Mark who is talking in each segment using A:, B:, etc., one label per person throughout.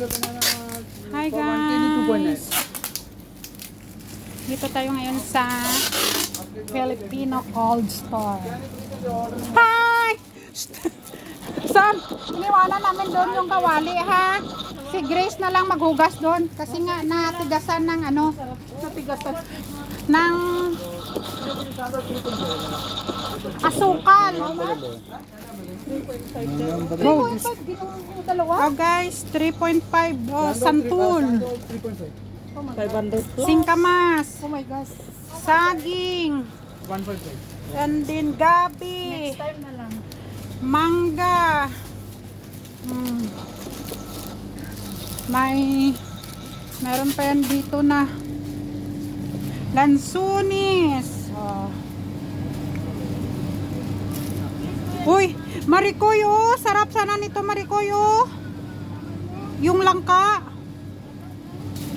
A: Hi guys! Dito tayo ngayon sa Filipino Cold Store. Hi! Sam, iniwanan namin doon yung kawali ha. Si Grace na lang maghugas doon kasi nga natigasan ng ano, natigasan ng asukal. Oh guys, 3.5 oh, santul.
B: 500
A: Singkamas.
B: Oh my gosh.
A: Saging.
B: 1.5.
A: And then gabi.
B: Next time na lang.
A: Mangga. Meron pa yan dito na lansunis. Uy, Marikoy oh, sarap sana nito Marikoy oh. Yung langka.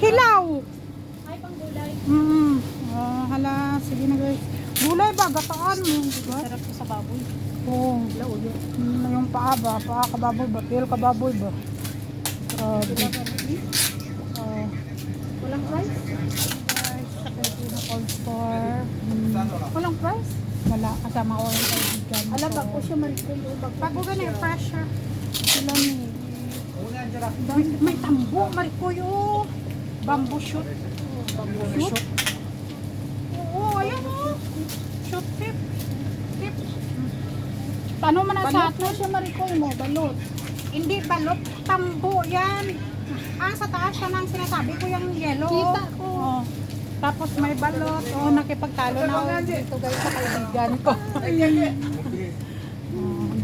A: Hilaw.
B: Ay, pang gulay.
A: Hala, sige na guys. Gulay ba, gataan mo, diba?
B: Sarap ko sa baboy.
A: Oo. Yung paa ba, paa kababoy ba, tail kababoy ba? Grabe.
B: Walang price?
A: Guys, sa Filipino Cold Store.
B: Walang price?
A: Wala, kasama ko yung kaibigan.
B: Alam ba ko siya marikol yung
A: Pag ganun yung pressure. Sila ni. May tambo, Marikoy oh. Bamboo shoot. Shoot? Oo, ayan oh. Shoot tip. Tip. Ano man ang sa
B: balot mo siya marikol mo, balot.
A: Hindi balot, tambo yan. Sa taas siya nang sinasabi ko yung yellow.
B: Kita ko.
A: Oh. Tapos may balot. Oh, nakipagtalo na ako dito guys sa kaibigan ko.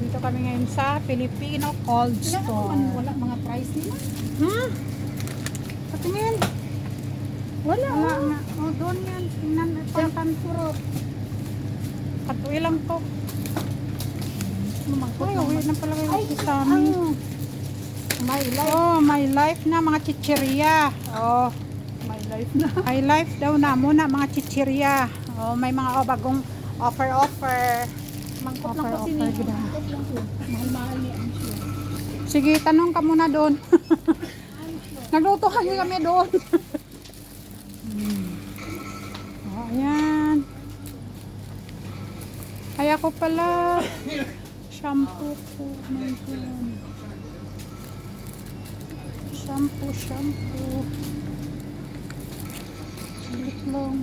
A: Dito kami ngayon sa Filipino Cold Store.
B: Wala mga price nila.
A: Patingin.
B: Wala.
A: Wala nga. Oh, doon yan. Tingnan. Pantanturo. Katuwi lang to. Ay, uwi na pala kayo sa amin.
B: My life.
A: Oh, my life na mga chichirya. Oh,
B: My life na.
A: my life daw na muna mga chichirya. Oh, may mga bagong offer.
B: Mangkot lang
A: Offer,
B: kasi
A: offer,
B: niya.
A: ganda.
B: Mangkot lang po. Mahal-mahal niya ang siya.
A: Sige, tanong ka muna doon. Nagluto kami doon. Oh, ayan. Kaya ko pala shampoo ko. Shampoo. Saglit lang.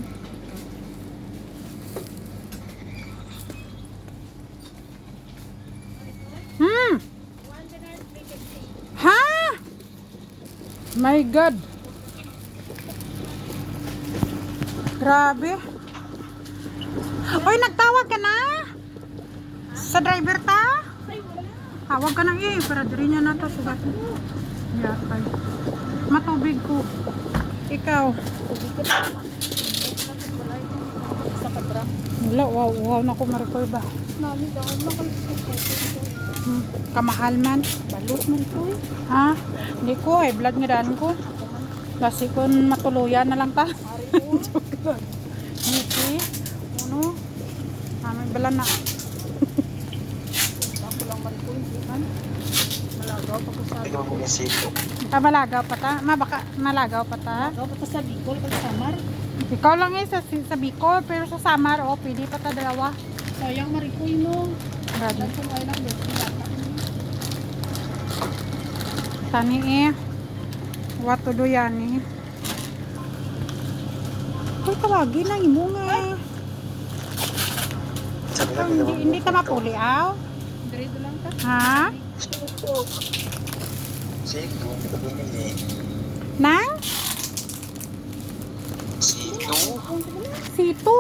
A: Ha? My God. Grabe. Oy, nagtawag ka na? Sa driver ta? Tawag ka na para diri niya na to sugat. Yatay. Matubig ko. Ikaw.
B: Sa kadra.
A: Wala, wow na ko Marikoy ba?
B: Nami daw.
A: Kamahal man.
B: Balot man po eh.
A: Ha? Hindi ko, blood nga daan ko. Kasi kung matuluyan na lang ta. Niki. Ano? May bala na.
B: Ako lang marikol. Malagaw pa ko sa
A: Malagaw pa ta? Baka malagaw pa ta?
B: Malagaw pa ko sa Bicol pag Samar.
A: Ikaw lang sa Bicol, pero sa Samar, pwede pa ta dalawa.
B: Sayang marikol mo.
A: Grabe.
B: Lansong ay lang.
A: Tani what to do yan Uy, tawagin na imo nga. Hindi ka mapuli, aw?
B: Direto lang ka.
A: Ha? Nang? Situ?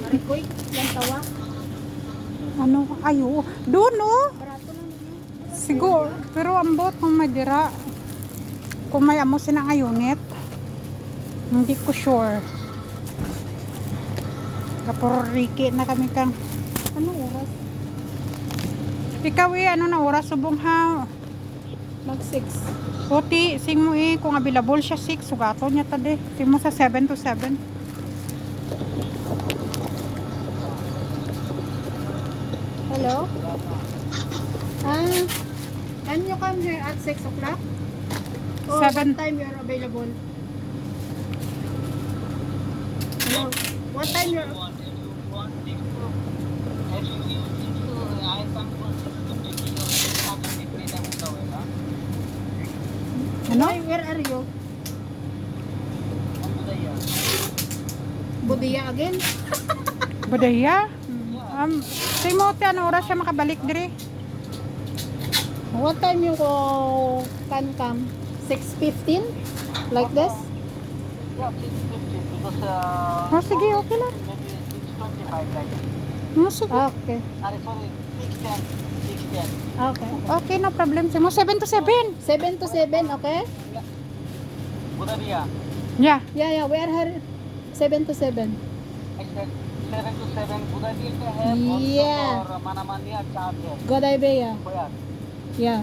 B: Marikoy, yan tawa.
A: Ano? Ayo. Doon, oh.
B: Barato lang yun.
A: Siguro. Pero ambot kung madira. Kung may amo sinang ayunit. Hindi ko sure. Kapuriki na kami kang.
B: Anong oras?
A: Ikaw ano na oras subong ha?
B: Mag-6.
A: Puti, sing mo kung available siya 6, sugato niya tadi. Sing mo sa 7 to 7.
B: Hello? Ha? come here at 6 o'clock? Or
A: Seven.
B: what time you're available? Hello? What time you're...
A: Ano?
B: Where are you? Budia again?
A: Budaya? Timothy, ano oras siya makabalik dire?
B: What time you can come? 6:15? Like this?
A: Oh, sige, okay lang. Oh, sige.
B: Okay. Okay.
A: Okay, no problem. Simo 7 to 7.
B: 7 to 7, okay?
A: Yeah.
B: Yeah, we are here 7 to 7. Yeah. Good idea. Yeah.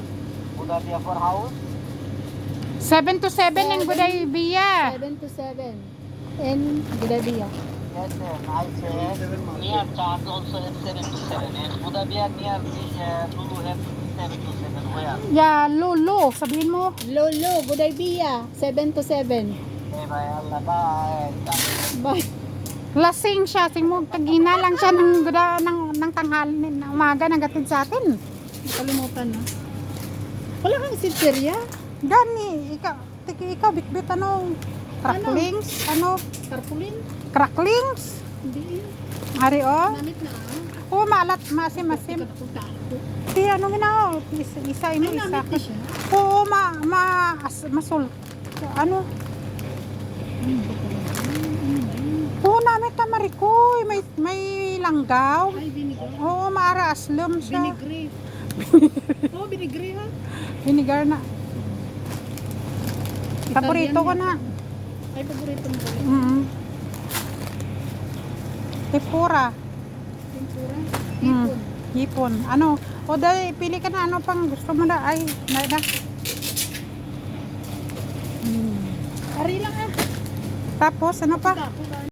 A: 7 to 7 ang Budaya.
B: 7 to 7. In good idea.
C: Yes, sir. I said near charge also at 7 to 7 and Budabia near the Lulu have 7 to 7. Where?
A: Yeah, Lolo, sabihin mo.
B: Lolo, good idea. 7 to 7.
C: Hey, bye, Allah, bye.
B: Bye.
A: Lasing siya, simo kagina lang siya ng guda ng tanghal ng umaga nagatid sa atin.
B: Kalimutan na. Wala kang sitserya?
A: Gani, ikaw bitbit ano? Cracklings, ano?
B: Tarpaulin?
A: Cracklings.
B: Hindi.
A: Ari oh.
B: Namit na.
A: Oh, maalat, masim.
B: Punta ako.
A: Di ano ginao? Isa
B: Ay,
A: imo isa.
B: namit na siya.
A: Oo, masul. Ano? Oo, namit na marikoy. May langgaw.
B: Ay, vinegar.
A: Oo, maara aslum siya.
B: Vinegre. Oh, vinegre ha?
A: Vinegar na. Paborito ko
B: Italian
A: na.
B: Ay, paborito mo ba?
A: Tempura.
B: Tempura?
A: Mm.
B: Hipon.
A: Hipon. Ano? O dahil pili ka na ano pang gusto mo na. Ay, na.
B: Ari lang ah.
A: Tapos ano pa?
B: Ako